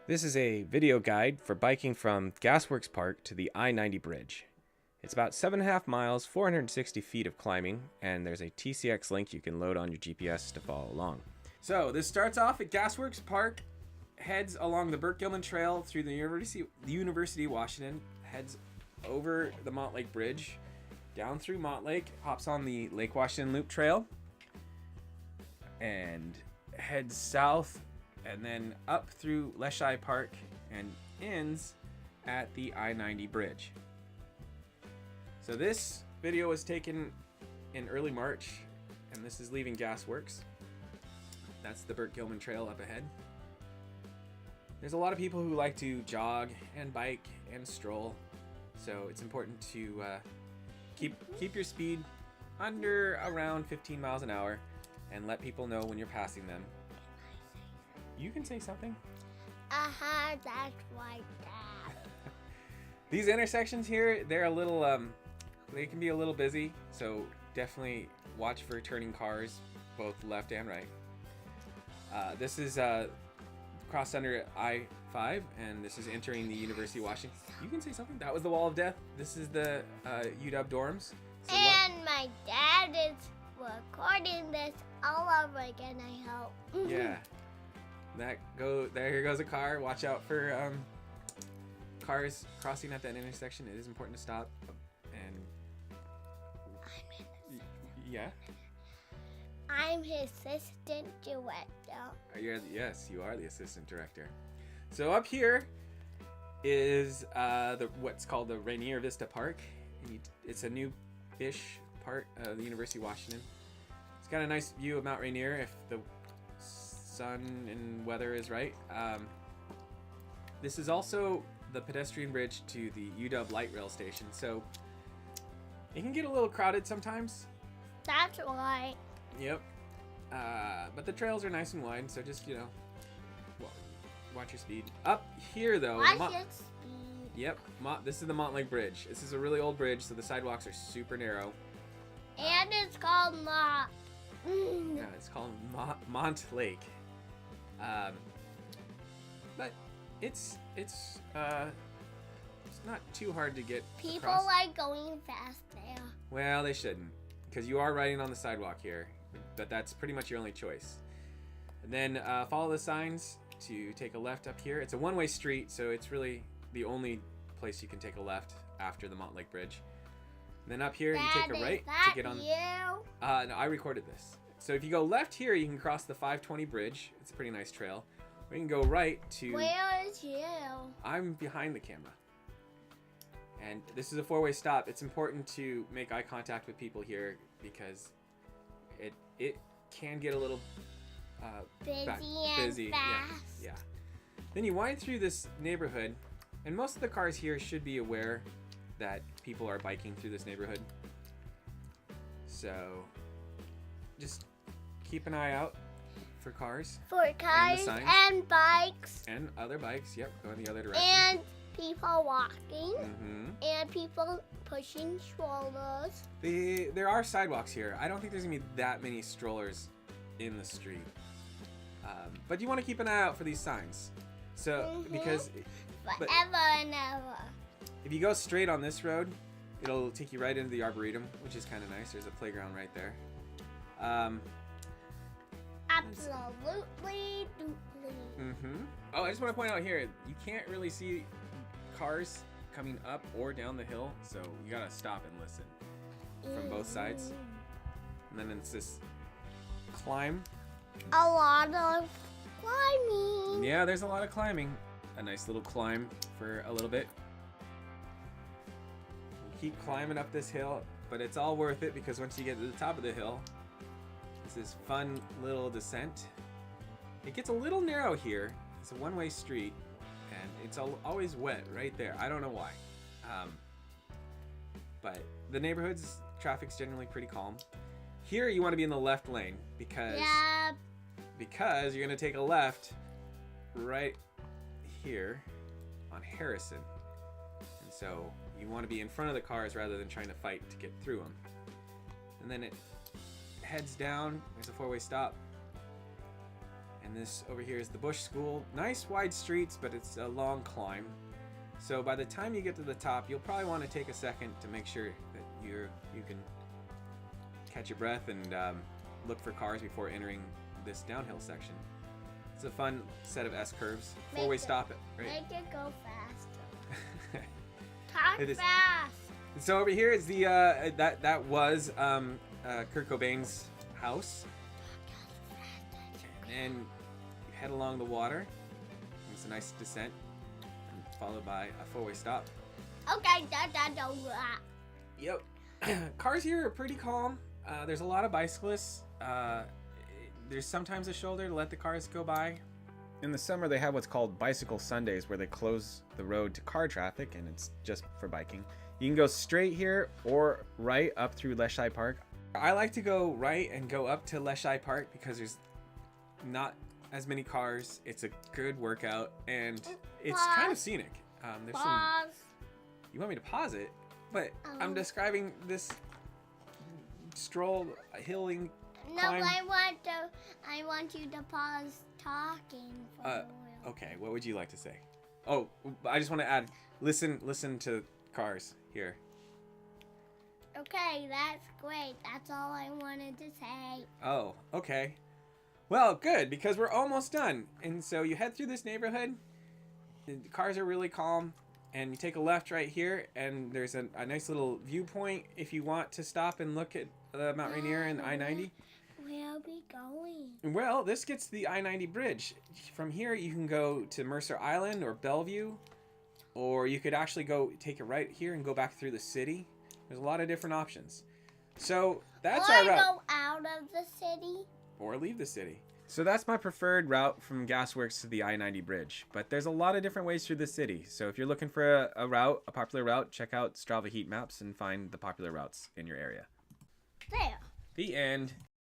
This is a video guide for biking from Gasworks Park to the I-90 bridge. It's about 7.5 miles, 460 feet of climbing, and there's a TCX link you can load on your GPS to follow along. So this starts off at Gasworks Park, heads along the Burt Gilman Trail through the University of Washington, heads over the Montlake Bridge, down through Montlake, hops on the Lake Washington Loop Trail, and heads south and then up through Leshai Park and ends at the I-90 bridge. So this video was taken in early March, and this is leaving Gasworks. That's the Burt Gilman Trail up ahead. There's a lot of people who like to jog and bike and stroll, so it's important to keep your speed under around 15 miles an hour and let people know when you're passing them. You can say something. That's right, Dad. These intersections here, they're a little, they can be a little busy, so definitely watch for turning cars, both left and right. This is crossed under I-5, and this is entering the University of Washington. You can say something. That was the Wall of Death. This is the UW dorms. So and my dad is recording this all over again, I hope. Yeah. There goes a car. Watch out for cars crossing at that intersection. It is important to stop. And yeah, I'm his assistant director. Yes, you are the assistant director. So up here is what's called the Rainier Vista Park. It's a new-ish part of the University of Washington. It's got a nice view of Mount Rainier if the sun and weather is right. This is also the pedestrian bridge to the UW light rail station, so it can get a little crowded sometimes. That's right. Yep. But the trails are nice and wide, so just, watch your speed. Up here, though. Watch your speed. Yep. This is the Montlake Bridge. This is a really old bridge, so the sidewalks are super narrow. And it's called Yeah, it's called Montlake. But it's not too hard to get People across. like going fast there. Well, they shouldn't, because you are riding on the sidewalk here, but that's pretty much your only choice. And then follow the signs to take a left up here. It's a one-way street, so it's really the only place you can take a left after the Montlake Bridge. And then up here, Dad, you take a right to get on. No, I recorded this. So if you go left here, you can cross the 520 bridge. It's a pretty nice trail. Or you can go right to... Where is you? I'm behind the camera. And this is a four-way stop. It's important to make eye contact with people here because it can get a little busy and fast. Yeah. Then you wind through this neighborhood, and most of the cars here should be aware that people are biking through this neighborhood. So just keep an eye out for cars. For cars and bikes. And other bikes, yep, going the other direction. And people walking. Mm-hmm. And people pushing strollers. There are sidewalks here. I don't think there's going to be that many strollers in the street. But you want to keep an eye out for these signs. So, because... Forever and ever. If you go straight on this road, it'll take you right into the Arboretum, which is kind of nice. There's a playground right there. Absolutely. Oh, I just want to point out here, you can't really see cars coming up or down the hill, so you gotta stop and listen from both sides. And then it's this climb. A lot of climbing. Yeah, there's a lot of climbing. A nice little climb for a little bit. Keep climbing up this hill, but it's all worth it because once you get to the top of the hill, it's this fun little descent. It gets a little narrow here. It's a one-way street, and it's always wet right there. I don't know why. But the neighborhood's traffic's generally pretty calm. Here you want to be in the left lane because you're going to take a left right here on Harrison. And so you want to be in front of the cars rather than trying to fight to get through them. And then it heads down. There's a four-way stop. And this over here is the Bush School. Nice wide streets, but it's a long climb. So by the time you get to the top, you'll probably want to take a second to make sure that you can catch your breath and look for cars before entering this downhill section. It's a fun set of S-curves. Four-way stop it, right? Make it go faster. Talk It is. fast. So over here is the that was Kurt Cobain's house, and you head along the water. It's a nice descent, followed by a four-way stop. Okay, Yep. Cars here are pretty calm. There's a lot of bicyclists. There's sometimes a shoulder to let the cars go by. In the summer, they have what's called Bicycle Sundays, where they close the road to car traffic, and it's just for biking. You can go straight here or right up through Leshai Park. I like to go right and go up to Leshai Park because there's not as many cars. It's a good workout, and it's kind of scenic. There's Pause. You want me to pause it? But I'm describing this stroll, hilling No, climb. I want you to pause talking for a while. Okay, what would you like to say? Oh, I just want to add, listen to cars here. Okay, that's great. That's all I wanted to say. Oh, okay. Well, good, because we're almost done. And so you head through this neighborhood. The cars are really calm. And you take a left right here, and there's a nice little viewpoint if you want to stop and look at Mount Rainier and I-90. Where are we going? Well, this gets to the I-90 bridge. From here, you can go to Mercer Island or Bellevue, or you could actually go take a right here and go back through the city. There's a lot of different options. So that's our route. Or go out of the city. Or leave the city. So that's my preferred route from Gasworks to the I-90 bridge. But there's a lot of different ways through the city. So if you're looking for a popular route, check out Strava heat maps and find the popular routes in your area. There. The end.